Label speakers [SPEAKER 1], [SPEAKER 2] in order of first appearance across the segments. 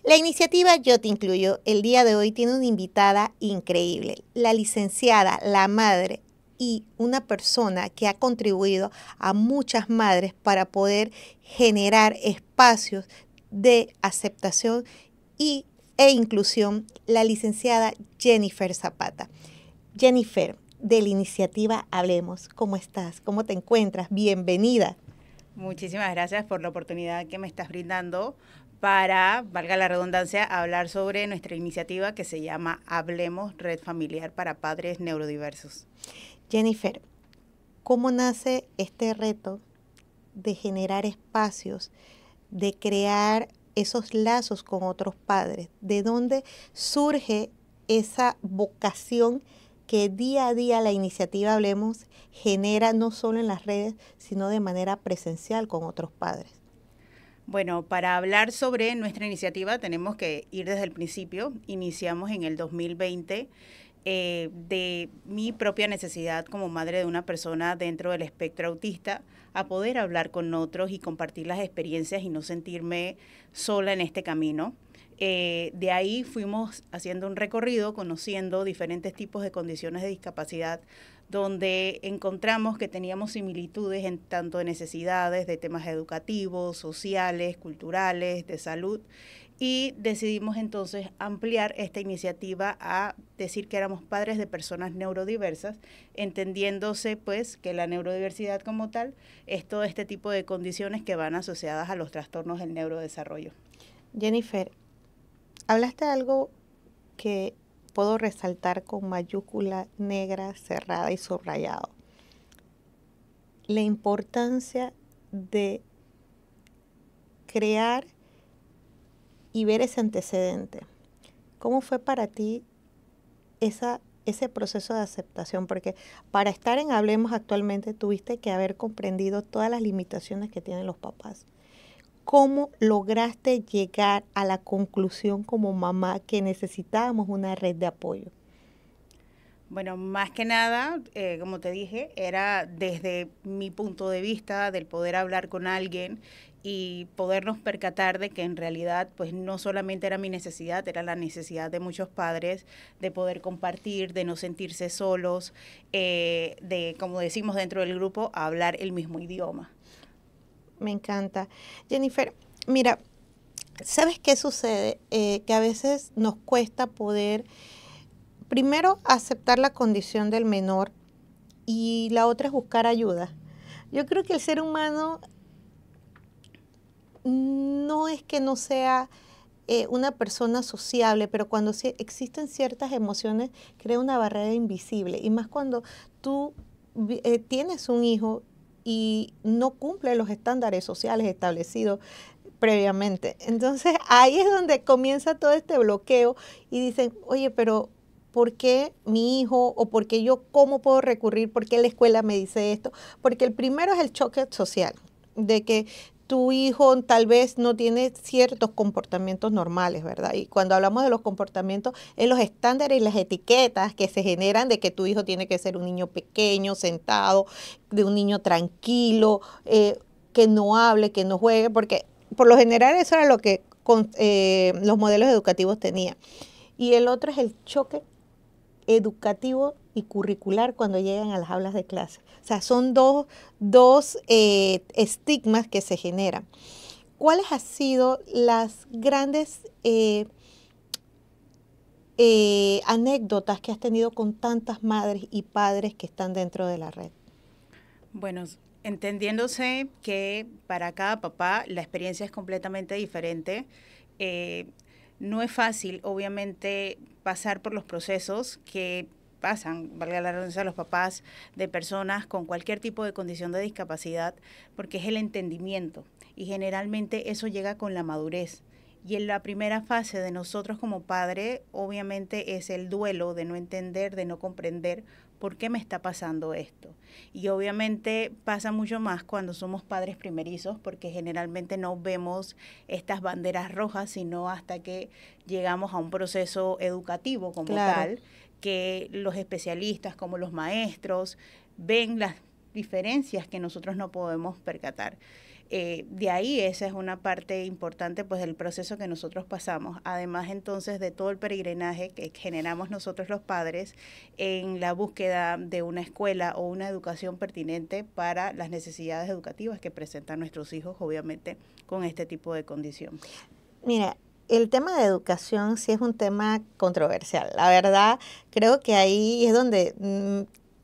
[SPEAKER 1] La iniciativa Yo Te Incluyo el día de hoy tiene una invitada increíble, la licenciada, la madre y una persona que ha contribuido a muchas madres para poder generar espacios de aceptación e inclusión, la licenciada Jennifer Zapata. Jennifer, de la iniciativa Hablemos, ¿cómo estás? ¿Cómo te encuentras? Bienvenida.
[SPEAKER 2] Muchísimas gracias por la oportunidad que me estás brindando para, valga la redundancia, hablar sobre nuestra iniciativa que se llama Hablemos, Red Familiar para Padres Neurodiversos.
[SPEAKER 1] Jennifer, ¿cómo nace este reto de generar espacios, de crear esos lazos con otros padres? ¿De dónde surge esa vocación que día a día la iniciativa Hablemos genera no solo en las redes, sino de manera presencial con otros padres?
[SPEAKER 2] Bueno, para hablar sobre nuestra iniciativa tenemos que ir desde el principio. Iniciamos en el 2020 de mi propia necesidad como madre de una persona dentro del espectro autista a poder hablar con otros y compartir las experiencias y no sentirme sola en este camino. De ahí fuimos haciendo un recorrido, conociendo diferentes tipos de condiciones de discapacidad, donde encontramos que teníamos similitudes en tanto de necesidades, de temas educativos, sociales, culturales, de salud, y decidimos entonces ampliar esta iniciativa a decir que éramos padres de personas neurodiversas, entendiéndose pues que la neurodiversidad como tal es todo este tipo de condiciones que van asociadas a los trastornos del neurodesarrollo.
[SPEAKER 1] Jennifer, hablaste de algo que puedo resaltar con mayúscula negra, cerrada y subrayado. La importancia de crear y ver ese antecedente. ¿Cómo fue para ti ese proceso de aceptación? Porque para estar en Hablemos actualmente tuviste que haber comprendido todas las limitaciones que tienen los papás. ¿Cómo lograste llegar a la conclusión como mamá que necesitábamos una red de apoyo?
[SPEAKER 2] Bueno, más que nada, como te dije, era desde mi punto de vista del poder hablar con alguien y podernos percatar de que en realidad pues no solamente era mi necesidad, era la necesidad de muchos padres de poder compartir, de no sentirse solos, de, como decimos dentro del grupo, hablar el mismo idioma.
[SPEAKER 1] Me encanta. Jennifer, mira, ¿sabes qué sucede? Que a veces nos cuesta poder, primero, aceptar la condición del menor y la otra es buscar ayuda. Yo creo que el ser humano no es que no sea una persona sociable, pero cuando existen ciertas emociones, crea una barrera invisible. Y más cuando tú tienes un hijo y no cumple los estándares sociales establecidos previamente. Entonces ahí es donde comienza todo este bloqueo y dicen, oye, pero ¿por qué mi hijo o por qué yo cómo puedo recurrir? ¿Por qué la escuela me dice esto? Porque el primero es el choque social, de que tu hijo tal vez no tiene ciertos comportamientos normales, ¿verdad? Y cuando hablamos de los comportamientos, es los estándares y las etiquetas que se generan de que tu hijo tiene que ser un niño pequeño, sentado, de un niño tranquilo, que no hable, que no juegue, porque por lo general eso era lo que los modelos educativos tenían. Y el otro es el choque educativo y curricular cuando llegan a las aulas de clase. O sea, son dos estigmas que se generan. ¿Cuáles han sido las grandes anécdotas que has tenido con tantas madres y padres que están dentro de la red?
[SPEAKER 2] Bueno, entendiéndose que para cada papá la experiencia es completamente diferente, eh, no es fácil, obviamente, pasar por los procesos que pasan, valga la redundancia, a los papás de personas con cualquier tipo de condición de discapacidad, porque es el entendimiento y generalmente eso llega con la madurez. Y en la primera fase de nosotros como padre, obviamente es el duelo de no entender, de no comprender por qué me está pasando esto. Y obviamente pasa mucho más cuando somos padres primerizos, porque generalmente no vemos estas banderas rojas, sino hasta que llegamos a un proceso educativo como
[SPEAKER 1] Claro.
[SPEAKER 2] tal, que los especialistas como los maestros ven las diferencias que nosotros no podemos percatar. De ahí esa es una parte importante pues del proceso que nosotros pasamos, además entonces de todo el peregrinaje que generamos nosotros los padres en la búsqueda de una escuela o una educación pertinente para las necesidades educativas que presentan nuestros hijos, obviamente con este tipo de condición.
[SPEAKER 1] Mira, el tema de educación sí es un tema controversial. La verdad, creo que ahí es donde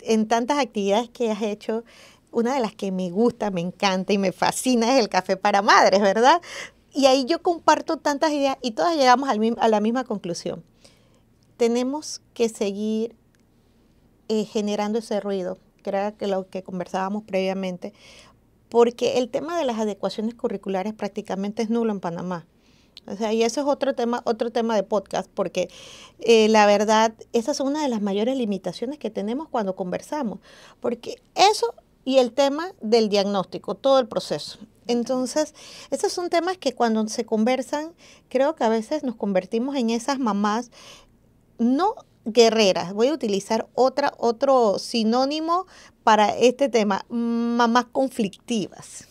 [SPEAKER 1] en tantas actividades que has hecho, una de las que me gusta, me encanta y me fascina es el café para madres, ¿verdad? Y ahí yo comparto tantas ideas y todas llegamos a la misma conclusión. Tenemos que seguir generando ese ruido, que era lo que conversábamos previamente, porque el tema de las adecuaciones curriculares prácticamente es nulo en Panamá. O sea, y eso es otro tema de podcast, porque la verdad, esas son una de las mayores limitaciones que tenemos cuando conversamos, porque eso y el tema del diagnóstico, todo el proceso. Entonces, esos son temas que cuando se conversan, creo que a veces nos convertimos en esas mamás, no guerreras, voy a utilizar otro sinónimo para este tema, mamás conflictivas.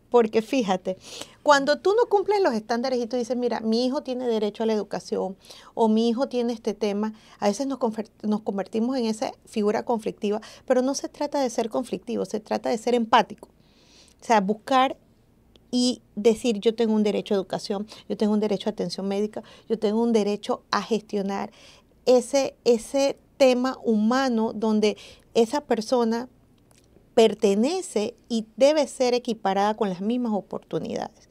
[SPEAKER 1] Porque fíjate, cuando tú no cumples los estándares y tú dices, mira, mi hijo tiene derecho a la educación o mi hijo tiene este tema, a veces nos convertimos en esa figura conflictiva, pero no se trata de ser conflictivo, se trata de ser empático. O sea, buscar y decir, yo tengo un derecho a educación, yo tengo un derecho a atención médica, yo tengo un derecho a gestionar ese tema humano donde esa persona pertenece y debe ser equiparada con las mismas oportunidades.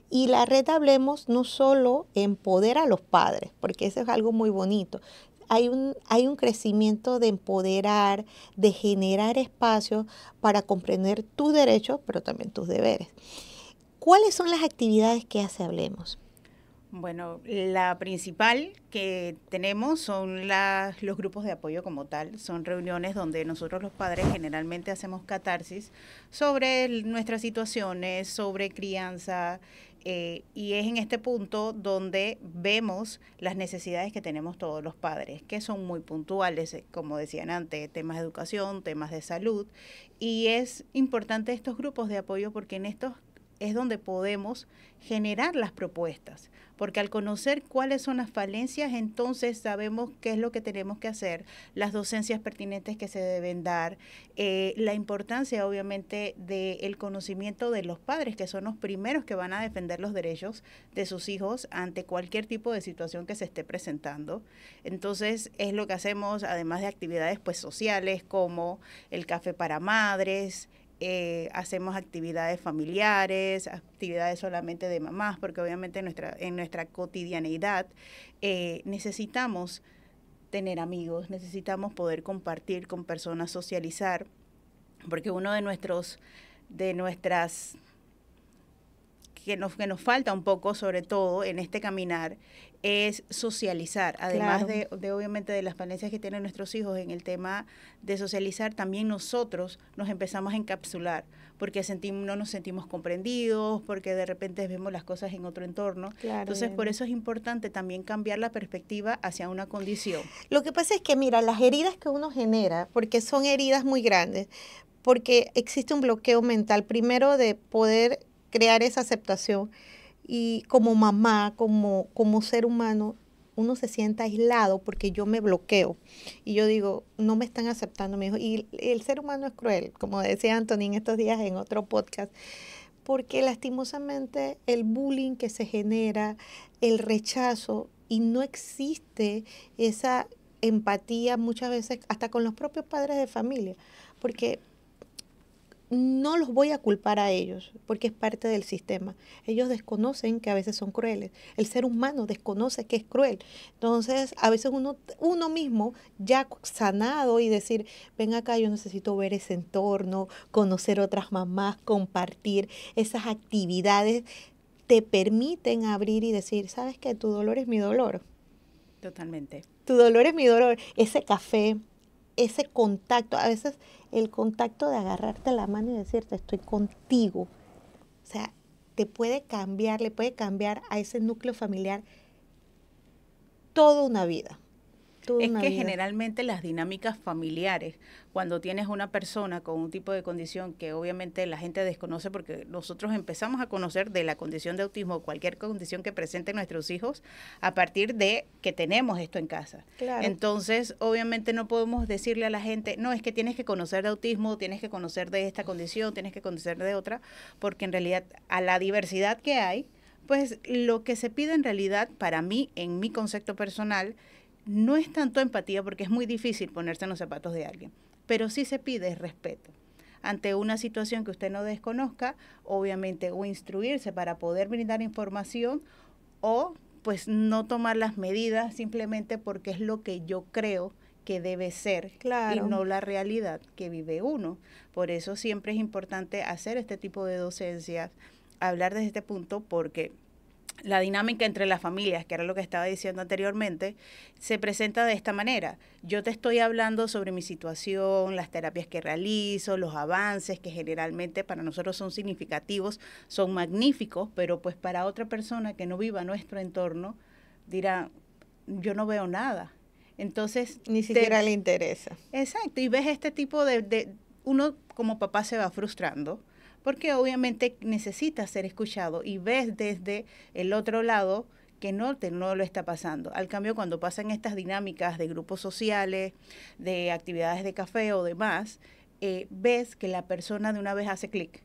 [SPEAKER 1] Y la red Hablemos no solo empodera a los padres, porque eso es algo muy bonito. Hay un crecimiento de empoderar, de generar espacios para comprender tus derechos, pero también tus deberes. ¿Cuáles son las actividades que hace Hablemos?
[SPEAKER 2] Bueno, la principal que tenemos son los grupos de apoyo como tal. Son reuniones donde nosotros los padres generalmente hacemos catarsis sobre nuestras situaciones, sobre crianza, y es en este punto donde vemos las necesidades que tenemos todos los padres, que son muy puntuales, como decían antes, temas de educación, temas de salud, y es importante estos grupos de apoyo porque en estos es donde podemos generar las propuestas, porque al conocer cuáles son las falencias, entonces sabemos qué es lo que tenemos que hacer, las docencias pertinentes que se deben dar, la importancia obviamente del conocimiento de los padres, que son los primeros que van a defender los derechos de sus hijos ante cualquier tipo de situación que se esté presentando. Entonces es lo que hacemos, además de actividades pues sociales como el café para madres, hacemos actividades familiares, actividades solamente de mamás, porque obviamente en nuestra cotidianeidad necesitamos tener amigos, necesitamos poder compartir con personas, socializar, porque uno de nuestras que nos falta un poco, sobre todo en este caminar, es socializar, además
[SPEAKER 1] Claro.
[SPEAKER 2] de obviamente de las falencias que tienen nuestros hijos en el tema de socializar, también nosotros nos empezamos a encapsular, porque no nos sentimos comprendidos, porque de repente vemos las cosas en otro entorno.
[SPEAKER 1] Claro,
[SPEAKER 2] Entonces, por eso es importante también cambiar la perspectiva hacia una condición.
[SPEAKER 1] lo que pasa es que, mira, las heridas que uno genera, porque son heridas muy grandes, porque existe un bloqueo mental, primero de poder crear esa aceptación y como mamá, como ser humano, uno se siente aislado porque yo me bloqueo y yo digo, no me están aceptando, mi hijo. Y el ser humano es cruel, como decía Antonín estos días en otro podcast, porque lastimosamente el bullying que se genera, el rechazo, y no existe esa empatía muchas veces hasta con los propios padres de familia, porque no los voy a culpar a ellos, porque es parte del sistema. Ellos desconocen que a veces son crueles. El ser humano desconoce que es cruel. Entonces, a veces uno mismo, ya sanado y decir, ven acá, yo necesito ver ese entorno, conocer otras mamás, compartir esas actividades, te permiten abrir y decir, ¿sabes qué? Tu dolor es mi dolor.
[SPEAKER 2] Totalmente.
[SPEAKER 1] Tu dolor es mi dolor. Ese café, ese contacto, a veces el contacto de agarrarte la mano y decirte estoy contigo, o sea, te puede cambiar, le puede cambiar a ese núcleo familiar toda una vida. toda
[SPEAKER 2] Es
[SPEAKER 1] una
[SPEAKER 2] que
[SPEAKER 1] vida.
[SPEAKER 2] generalmente las dinámicas familiares, cuando tienes una persona con un tipo de condición que obviamente la gente desconoce porque nosotros empezamos a conocer de la condición de autismo o cualquier condición que presenten nuestros hijos a partir de que tenemos esto en casa.
[SPEAKER 1] Claro.
[SPEAKER 2] Entonces, obviamente no podemos decirle a la gente, no, es que tienes que conocer de autismo, tienes que conocer de esta condición, tienes que conocer de otra, porque en realidad a la diversidad que hay, pues lo que se pide en realidad para mí, en mi concepto personal, no es tanto empatía porque es muy difícil ponerse en los zapatos de alguien, pero sí se pide respeto. Ante una situación que usted no desconozca, obviamente, o instruirse para poder brindar información o pues no tomar las medidas simplemente porque es lo que yo creo que debe ser
[SPEAKER 1] Claro.
[SPEAKER 2] y no la realidad que vive uno. Por eso siempre es importante hacer este tipo de docencias, hablar desde este punto porque la dinámica entre las familias, que era lo que estaba diciendo anteriormente, se presenta de esta manera. Yo te estoy hablando sobre mi situación, las terapias que realizo, los avances que generalmente para nosotros son significativos, son magníficos, pero pues para otra persona que no viva nuestro entorno dirá, yo no veo nada. Entonces,
[SPEAKER 1] ni siquiera le interesa.
[SPEAKER 2] Exacto, y ves este tipo de uno como papá se va frustrando porque obviamente necesita ser escuchado y ves desde el otro lado que no lo está pasando. Al cambio, cuando pasan estas dinámicas de grupos sociales, de actividades de café o demás, ves que la persona de una vez hace clic.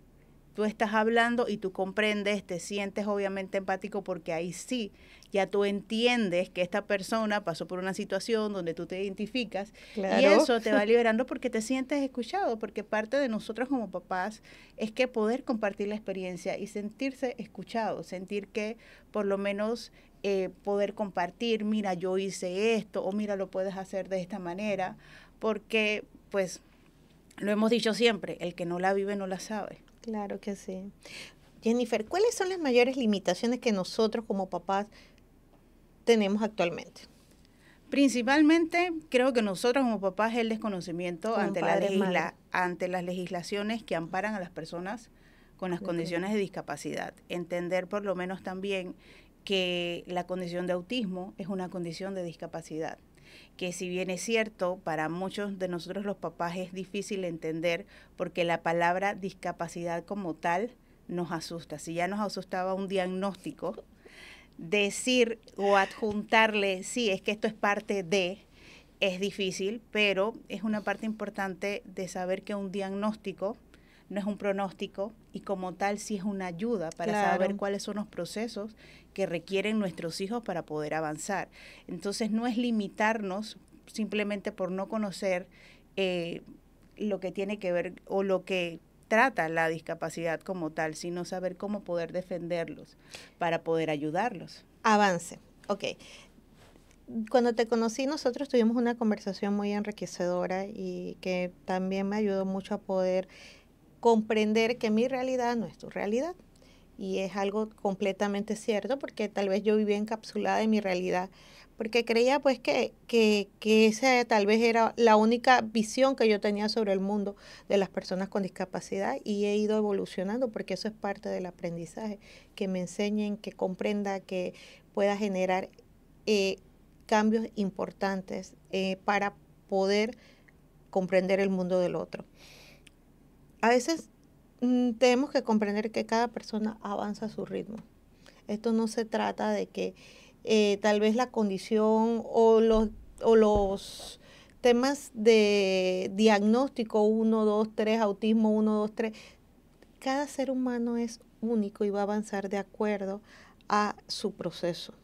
[SPEAKER 2] Tú estás hablando y tú comprendes, te sientes obviamente empático porque ahí sí, ya tú entiendes que esta persona pasó por una situación donde tú te identificas
[SPEAKER 1] Claro.
[SPEAKER 2] y eso te va liberando porque te sientes escuchado, porque parte de nosotros como papás es que poder compartir la experiencia y sentirse escuchado, sentir que por lo menos poder compartir, mira, yo hice esto o mira, lo puedes hacer de esta manera, porque pues lo hemos dicho siempre, el que no la vive no la sabe.
[SPEAKER 1] Claro que sí. Jennifer, ¿cuáles son las mayores limitaciones que nosotros como papás tenemos actualmente?
[SPEAKER 2] Principalmente creo que nosotros como papás el desconocimiento
[SPEAKER 1] Como
[SPEAKER 2] ante, ante las legislaciones que amparan a las personas con las condiciones de discapacidad. Entender por lo menos también que la condición de autismo es una condición de discapacidad. Que si bien es cierto, para muchos de nosotros los papás es difícil entender porque la palabra discapacidad como tal nos asusta. Si ya nos asustaba un diagnóstico, decir o adjuntarle, sí, es que esto es parte de, es difícil, pero es una parte importante de saber que un diagnóstico no es un pronóstico y como tal sí es una ayuda para saber cuáles son los procesos que requieren nuestros hijos para poder avanzar. Entonces no es limitarnos simplemente por no conocer lo que tiene que ver o lo que trata la discapacidad como tal, sino saber cómo poder defenderlos para poder ayudarlos.
[SPEAKER 1] Avance, ok. Cuando te conocí, nosotros tuvimos una conversación muy enriquecedora y que también me ayudó mucho a poder comprender que mi realidad no es tu realidad. Y es algo completamente cierto porque tal vez yo vivía encapsulada en mi realidad, porque creía pues que esa tal vez era la única visión que yo tenía sobre el mundo de las personas con discapacidad y he ido evolucionando porque eso es parte del aprendizaje, que me enseñen, que comprenda, que pueda generar cambios importantes para poder comprender el mundo del otro. A veces tenemos que comprender que cada persona avanza a su ritmo. Esto no se trata de que tal vez la condición o los temas de diagnóstico 1, 2, 3, autismo 1, 2, 3, cada ser humano es único y va a avanzar de acuerdo a su proceso.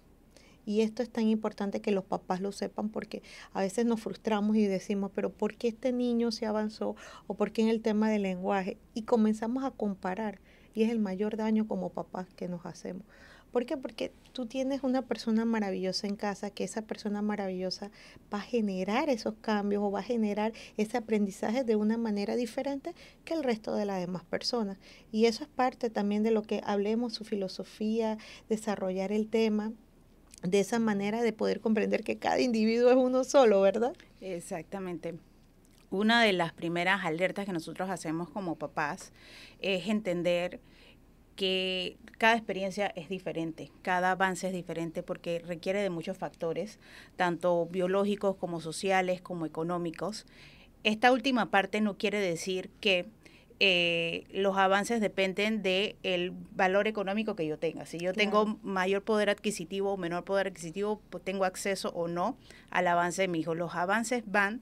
[SPEAKER 1] Y esto es tan importante que los papás lo sepan porque a veces nos frustramos y decimos, pero ¿por qué este niño se avanzó? ¿O por qué en el tema del lenguaje? Y comenzamos a comparar y es el mayor daño como papás que nos hacemos. ¿Por qué? Porque tú tienes una persona maravillosa en casa, que esa persona maravillosa va a generar esos cambios o va a generar ese aprendizaje de una manera diferente que el resto de las demás personas. Y eso es parte también de lo que hablemos, su filosofía, desarrollar el tema de esa manera de poder comprender que cada individuo es uno solo, ¿verdad?
[SPEAKER 2] Exactamente. Una de las primeras alertas que nosotros hacemos como papás es entender que cada experiencia es diferente, cada avance es diferente porque requiere de muchos factores, tanto biológicos como sociales, como económicos. Esta última parte no quiere decir que los avances dependen del valor económico que yo tenga. Si yo tengo mayor poder adquisitivo o menor poder adquisitivo, pues tengo acceso o no al avance de mi hijo. Los avances van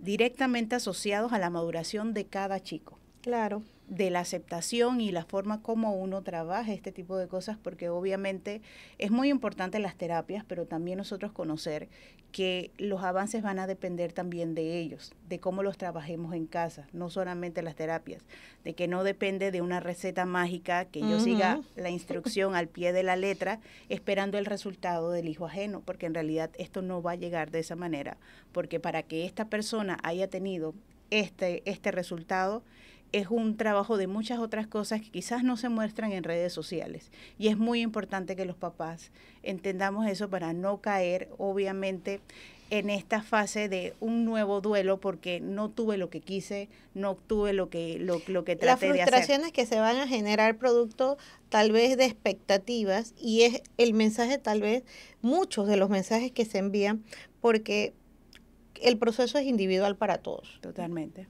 [SPEAKER 2] directamente asociados a la maduración de cada chico.
[SPEAKER 1] Claro.
[SPEAKER 2] De la aceptación y la forma como uno trabaja este tipo de cosas, porque obviamente es muy importante las terapias, pero también nosotros conocer que los avances van a depender también de ellos, de cómo los trabajemos en casa, no solamente las terapias, de que no depende de una receta mágica, que yo siga la instrucción al pie de la letra, esperando el resultado del hijo ajeno, porque en realidad esto no va a llegar de esa manera, porque para que esta persona haya tenido este resultado, es un trabajo de muchas otras cosas que quizás no se muestran en redes sociales. Y es muy importante que los papás entendamos eso para no caer, obviamente, en esta fase de un nuevo duelo porque no tuve lo que quise, no obtuve lo que traté de hacer.
[SPEAKER 1] Las frustraciones que se van a generar producto tal vez de expectativas, y es el mensaje, tal vez muchos de los mensajes que se envían, porque el proceso es individual para todos.
[SPEAKER 2] Totalmente.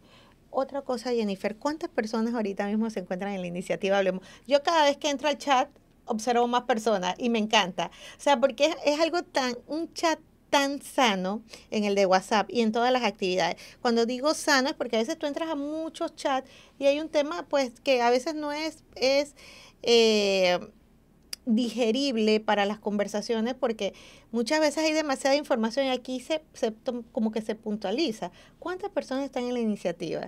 [SPEAKER 1] Otra cosa, Jennifer, ¿cuántas personas ahorita mismo se encuentran en la iniciativa Hablemos? Yo cada vez que entro al chat observo más personas y me encanta. O sea, porque es algo un chat tan sano en el de WhatsApp y en todas las actividades. Cuando digo sano es porque a veces tú entras a muchos chats y hay un tema pues que a veces no es digerible para las conversaciones porque muchas veces hay demasiada información y aquí como que se puntualiza. ¿Cuántas personas están en la iniciativa?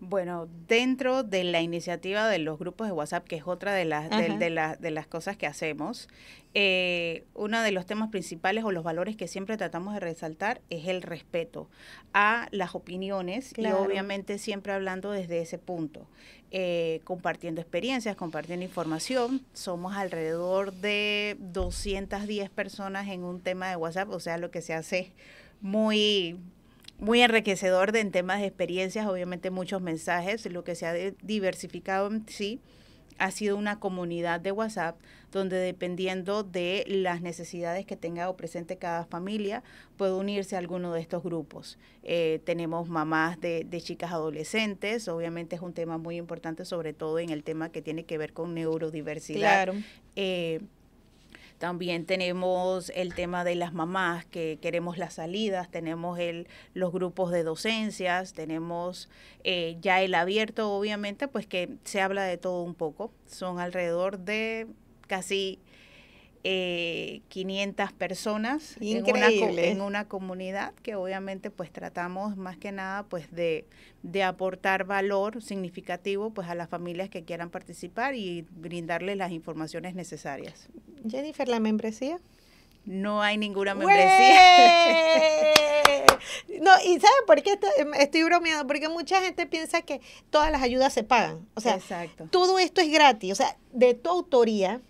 [SPEAKER 2] Bueno, dentro de la iniciativa de los grupos de WhatsApp, que es otra de las cosas que hacemos, uno de los temas principales o los valores que siempre tratamos de resaltar es el respeto a las opiniones. Claro. Y obviamente siempre hablando desde ese punto, compartiendo experiencias, compartiendo información. Somos alrededor de 210 personas en un tema de WhatsApp, o sea, lo que se hace muy enriquecedor en temas de experiencias, obviamente muchos mensajes. Lo que se ha diversificado en sí ha sido una comunidad de WhatsApp donde, dependiendo de las necesidades que tenga o presente cada familia, puede unirse a alguno de estos grupos. Tenemos mamás de chicas adolescentes, obviamente es un tema muy importante, sobre todo en el tema que tiene que ver con neurodiversidad.
[SPEAKER 1] Claro.
[SPEAKER 2] También tenemos el tema de las mamás que queremos las salidas, tenemos los grupos de docencias, tenemos ya el abierto, obviamente, pues que se habla de todo un poco. Son alrededor de casi 500 personas en una comunidad que obviamente pues tratamos más que nada pues de aportar valor significativo pues a las familias que quieran participar y brindarles las informaciones necesarias.
[SPEAKER 1] Jennifer, ¿la membresía?
[SPEAKER 2] No hay ninguna membresía.
[SPEAKER 1] No, y ¿sabe por qué estoy bromeando? Porque mucha gente piensa que todas las ayudas se pagan. O sea, exacto, todo esto es gratis, o sea, de tu autoría.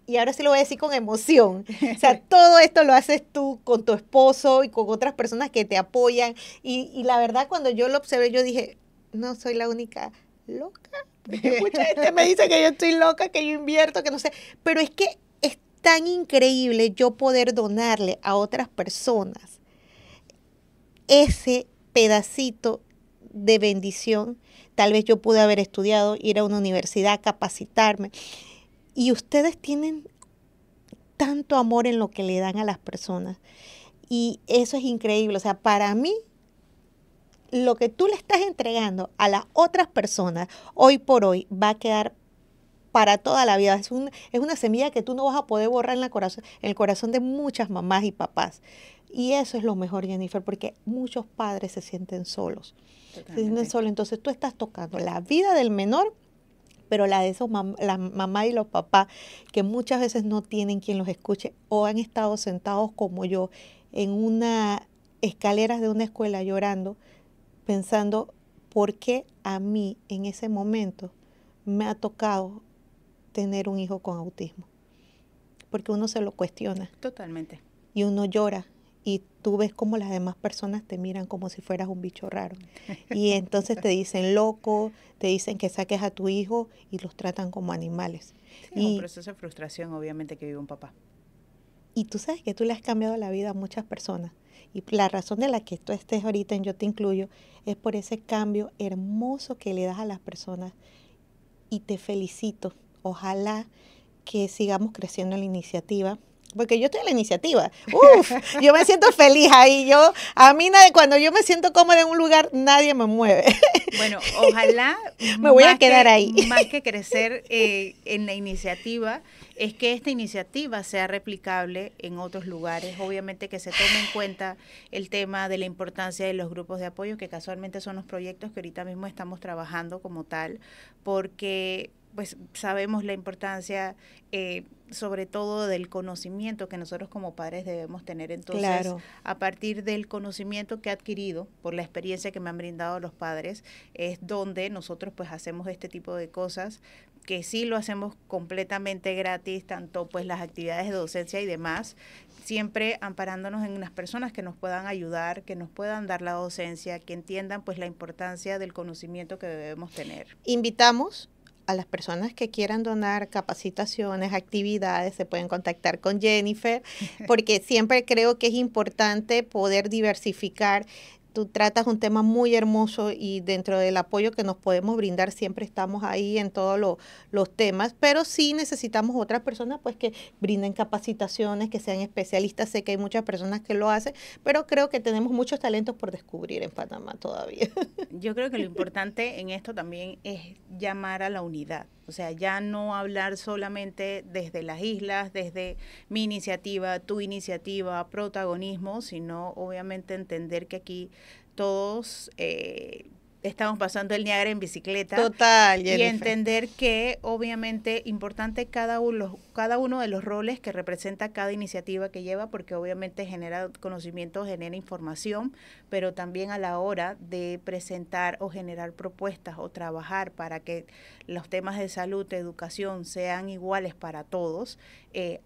[SPEAKER 1] Y ahora sí lo voy a decir con emoción. O sea, todo esto lo haces tú con tu esposo y con otras personas que te apoyan. Y la verdad, cuando yo lo observé, yo dije, no soy la única loca. Porque mucha gente me dice que yo estoy loca, que yo invierto, que no sé. Pero es que es tan increíble yo poder donarle a otras personas ese pedacito de bendición. Tal vez yo pude haber estudiado, ir a una universidad, capacitarme. Y ustedes tienen tanto amor en lo que le dan a las personas. Y eso es increíble. O sea, para mí, lo que tú le estás entregando a las otras personas, hoy por hoy, va a quedar para toda la vida. Es una semilla que tú no vas a poder borrar en el corazón de muchas mamás y papás. Y eso es lo mejor, Jennifer, porque muchos padres se sienten solos. Totalmente. Se sienten solos. Entonces tú estás tocando la vida del menor, pero la de esos la mamá y los papás que muchas veces no tienen quien los escuche o han estado sentados como yo en una escaleras de una escuela llorando, pensando por qué a mí en ese momento me ha tocado tener un hijo con autismo. Porque uno se lo cuestiona.
[SPEAKER 2] Totalmente.
[SPEAKER 1] Y uno llora y tú ves como las demás personas te miran como si fueras un bicho raro. Y entonces te dicen loco, te dicen que saques a tu hijo y los tratan como animales.
[SPEAKER 2] Sí, es un proceso de frustración, obviamente, que vive un papá.
[SPEAKER 1] Y tú sabes que tú le has cambiado la vida a muchas personas. Y la razón de la que tú estés ahorita en Yo Te Incluyo es por ese cambio hermoso que le das a las personas. Y te felicito. Ojalá que sigamos creciendo en la iniciativa. Porque yo estoy en la iniciativa. Uf, yo me siento feliz ahí. A mí cuando yo me siento cómoda en un lugar, nadie me mueve.
[SPEAKER 2] Bueno, ojalá
[SPEAKER 1] me voy a quedar ahí.
[SPEAKER 2] Más que crecer en la iniciativa, es que esta iniciativa sea replicable en otros lugares. Obviamente que se tome en cuenta el tema de la importancia de los grupos de apoyo, que casualmente son los proyectos que ahorita mismo estamos trabajando como tal, porque pues sabemos la importancia, sobre todo del conocimiento que nosotros como padres debemos tener. Entonces,
[SPEAKER 1] claro,
[SPEAKER 2] a partir del conocimiento que he adquirido por la experiencia que me han brindado los padres, es donde nosotros pues hacemos este tipo de cosas, que sí lo hacemos completamente gratis, tanto pues las actividades de docencia y demás, siempre amparándonos en unas personas que nos puedan ayudar, que nos puedan dar la docencia, que entiendan pues la importancia del conocimiento que debemos tener.
[SPEAKER 1] Invitamos a las personas que quieran donar capacitaciones, actividades, se pueden contactar con Jennifer, porque siempre creo que es importante poder diversificar. Tú tratas un tema muy hermoso y dentro del apoyo que nos podemos brindar siempre estamos ahí en todos los temas, pero sí necesitamos otras personas pues que brinden capacitaciones, que sean especialistas. Sé que hay muchas personas que lo hacen, pero creo que tenemos muchos talentos por descubrir en Panamá todavía.
[SPEAKER 2] Yo creo que lo importante en esto también es llamar a la unidad. O sea, ya no hablar solamente desde las islas, desde mi iniciativa, tu iniciativa, protagonismo, sino obviamente entender que aquí todos estamos pasando el Niágara en bicicleta.
[SPEAKER 1] Total, Jennifer.
[SPEAKER 2] Y entender que obviamente importante cada uno de los roles que representa cada iniciativa que lleva, porque obviamente genera conocimiento, genera información, pero también a la hora de presentar o generar propuestas o trabajar para que los temas de salud, de educación sean iguales para todos,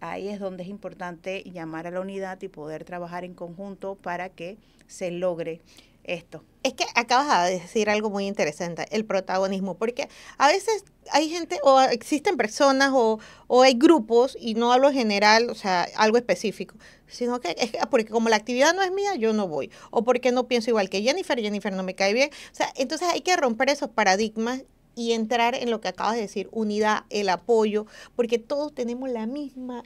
[SPEAKER 2] ahí es donde es importante llamar a la unidad y poder trabajar en conjunto para que se logre esto.
[SPEAKER 1] Es que acabas de decir algo muy interesante, el protagonismo, porque a veces hay gente o existen personas o hay grupos, y no hablo en general, o sea, algo específico, sino que es porque como la actividad no es mía, yo no voy, o porque no pienso igual que Jennifer no me cae bien. O sea, entonces hay que romper esos paradigmas y entrar en lo que acabas de decir, unidad, el apoyo, porque todos tenemos la misma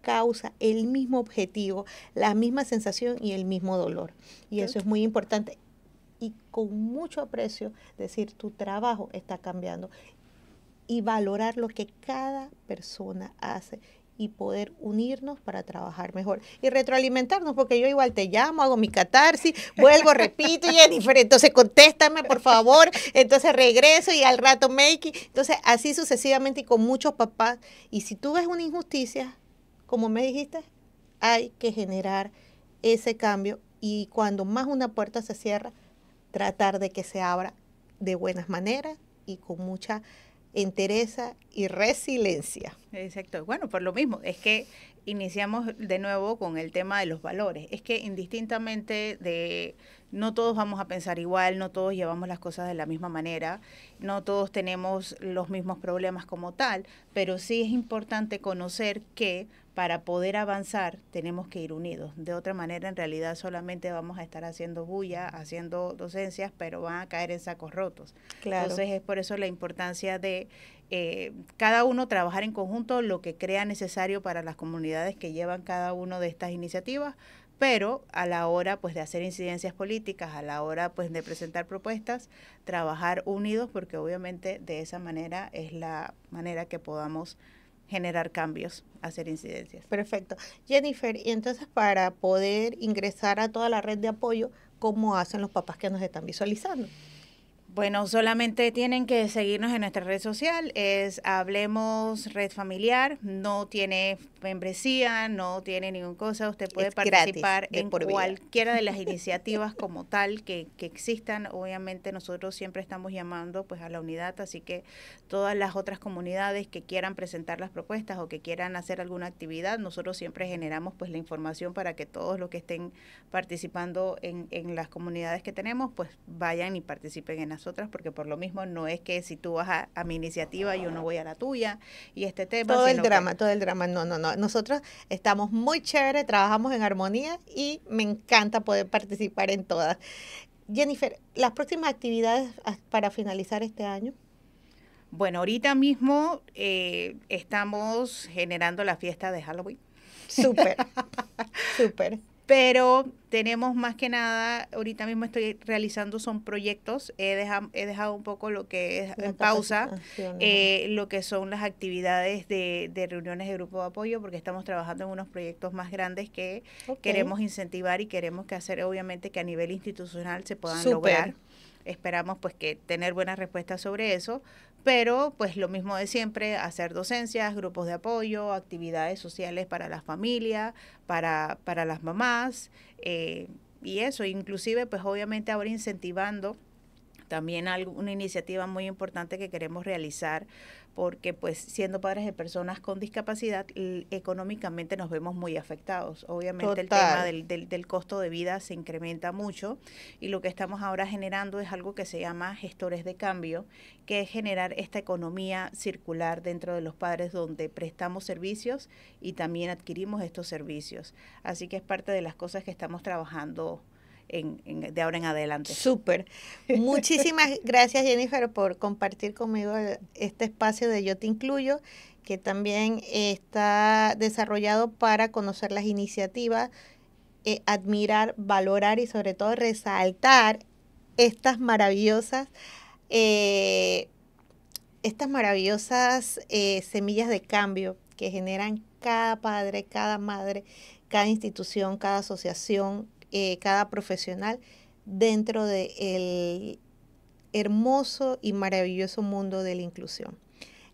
[SPEAKER 1] causa, el mismo objetivo, la misma sensación y el mismo dolor. Y eso es muy importante. Y con mucho aprecio decir, tu trabajo está cambiando. Y valorar lo que cada persona hace y poder unirnos para trabajar mejor y retroalimentarnos, porque yo igual te llamo, hago mi catarsis, vuelvo, repito, Jennifer, entonces contéstame por favor, entonces regreso y al rato make it. Entonces así sucesivamente y con muchos papás. Y si tú ves una injusticia, como me dijiste, hay que generar ese cambio, y cuando más una puerta se cierra, tratar de que se abra de buenas maneras y con mucha entereza y resiliencia.
[SPEAKER 2] Exacto. Bueno, por lo mismo, es que iniciamos de nuevo con el tema de los valores. Es que indistintamente de, no todos vamos a pensar igual, no todos llevamos las cosas de la misma manera, no todos tenemos los mismos problemas como tal, pero sí es importante conocer que para poder avanzar tenemos que ir unidos. De otra manera, en realidad solamente vamos a estar haciendo bulla, haciendo docencias, pero van a caer en sacos rotos.
[SPEAKER 1] Claro.
[SPEAKER 2] Entonces es por eso la importancia de cada uno trabajar en conjunto lo que crea necesario para las comunidades que llevan cada uno de estas iniciativas, pero a la hora pues de hacer incidencias políticas, a la hora pues de presentar propuestas, trabajar unidos, porque obviamente de esa manera es la manera que podamos generar cambios, hacer incidencias.
[SPEAKER 1] Perfecto. Jennifer, y entonces para poder ingresar a toda la red de apoyo, ¿cómo hacen los papás que nos están visualizando?
[SPEAKER 2] Bueno, solamente tienen que seguirnos en nuestra red social, es Hablemos Red Familiar, no tiene membresía, no tiene ninguna cosa, usted puede
[SPEAKER 1] Es gratis,
[SPEAKER 2] participar
[SPEAKER 1] de
[SPEAKER 2] en
[SPEAKER 1] por vida.
[SPEAKER 2] cualquiera de las iniciativas como tal que existan. Obviamente nosotros siempre estamos llamando pues a la unidad, así que todas las otras comunidades que quieran presentar las propuestas o que quieran hacer alguna actividad, nosotros siempre generamos pues la información para que todos los que estén participando en las comunidades que tenemos pues vayan y participen en las otras, porque por lo mismo no es que si tú vas a mi iniciativa yo no voy a la tuya y este tema, sino que
[SPEAKER 1] Todo el drama, no, no, no. Nosotros estamos muy chévere, trabajamos en armonía y me encanta poder participar en todas. Jennifer, las próximas actividades para finalizar este año.
[SPEAKER 2] bueno, ahorita mismo estamos generando la fiesta de Halloween.
[SPEAKER 1] Súper, súper.
[SPEAKER 2] Pero tenemos más que nada, ahorita mismo estoy realizando son proyectos, he dejado un poco lo que es
[SPEAKER 1] Las
[SPEAKER 2] en pausa,
[SPEAKER 1] capacitaciones.
[SPEAKER 2] lo que son las actividades de reuniones de grupo de apoyo, porque estamos trabajando en unos proyectos más grandes que
[SPEAKER 1] Ok,
[SPEAKER 2] queremos incentivar y queremos que hacer, obviamente, que a nivel institucional se puedan
[SPEAKER 1] súper.
[SPEAKER 2] lograr. Esperamos pues que tener buenas respuestas sobre eso, pero pues lo mismo de siempre, hacer docencias, grupos de apoyo, actividades sociales para las familias, para las mamás, y eso, inclusive pues obviamente ahora incentivando también una iniciativa muy importante que queremos realizar, porque pues siendo padres de personas con discapacidad, económicamente nos vemos muy afectados. Obviamente el tema
[SPEAKER 1] Total.
[SPEAKER 2] del costo de vida se incrementa mucho y lo que estamos ahora generando es algo que se llama gestores de cambio, que es generar esta economía circular dentro de los padres donde prestamos servicios y también adquirimos estos servicios. Así que es parte de las cosas que estamos trabajando de ahora en adelante.
[SPEAKER 1] Súper. Muchísimas gracias, Jennifer, por compartir conmigo este espacio de Yo Te Incluyo, que también está desarrollado para conocer las iniciativas, admirar, valorar y sobre todo resaltar estas maravillosas, eh, semillas de cambio que generan cada padre, cada madre, cada institución, cada asociación, cada profesional dentro del hermoso y maravilloso mundo de la inclusión.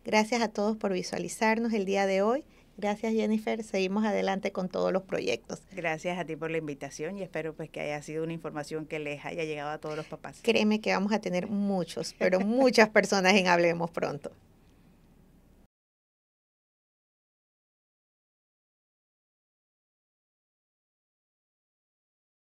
[SPEAKER 1] Gracias a todos por visualizarnos el día de hoy. Gracias, Jennifer. Seguimos adelante con todos los proyectos.
[SPEAKER 2] Gracias a ti por la invitación y espero pues que haya sido una información que les haya llegado a todos los papás.
[SPEAKER 1] Créeme que vamos a tener muchos, pero muchas personas en Hablemos pronto.